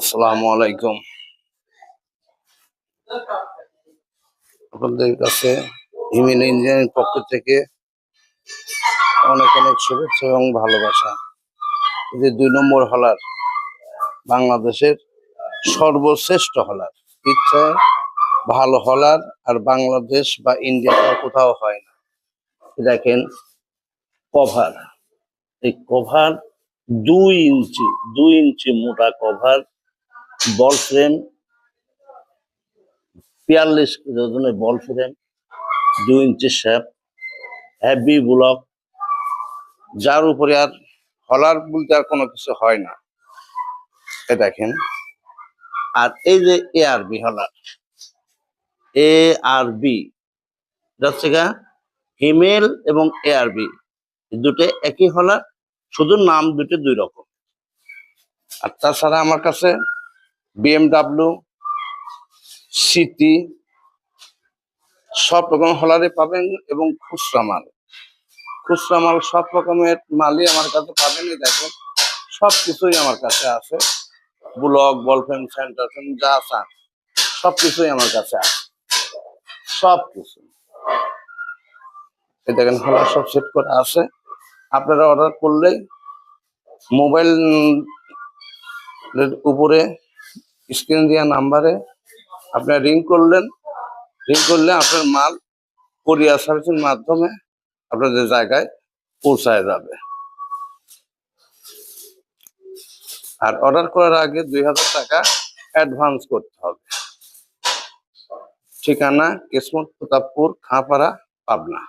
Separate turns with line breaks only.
আসসালামু আলাইকুম। আপনাদের কাছে হিমেল ইঞ্জিনিয়ারিং পক্ষ থেকে অনেক অনেক শুভেচ্ছা এবং ভালোবাসা। এই যে 2 নম্বর হলার, বাংলাদেশের সর্বশ্রেষ্ঠ হলার, ইচ্ছায় ভালো হলার আর বাংলাদেশ বা ইন্ডিয়াতে কোথাও হয় না। দেখেন কভার, এই কভার 2 ইঞ্চি 2 ইঞ্চি মোটা কভার, বল ফ্রেম 42 ওজনের বল ফ্রেম, 2 ইঞ্চি শ্যাপ, হেভি ব্লক, যার উপরে আর হলার বলতে আর কোনো কিছু হয় না। এ দেখেন, আর এই যে ARB হলার, ARB হচ্ছে গা হিমেল এবং ARB দুটো একই হলার, শুধু নাম দুটো 2 রকম। আর তাছাড়া আমার কাছে BMW, সিটি সব রকম হলারে পাবেন এবং খুচরা মাল সব রকমের মালই আমার কাছে পাবেন। দেখেন সবকিছুই আমার কাছে আছে, ব্লক, বলফেন, সেন্টার যা চান সবকিছুই আমার কাছে আছে, সবকিছু। এই দেখেন হলার সব সেট করে আছে। আপনারা অর্ডার করলেই মোবাইল উপরে স্ক্রিন দেওয়া নাম্বারে আপনার রিং করলে আপনার মাল কোরিয়ার সার্ভিসের মাধ্যমে আপনাদের জায়গায় পৌঁছায় যাবে। আর অর্ডার করার আগে 2000 টাকা অ্যাডভান্স করতে হবে। ঠিকানা কিসমত, প্রতাপপুর, খাঁপাড়া, পাবনা।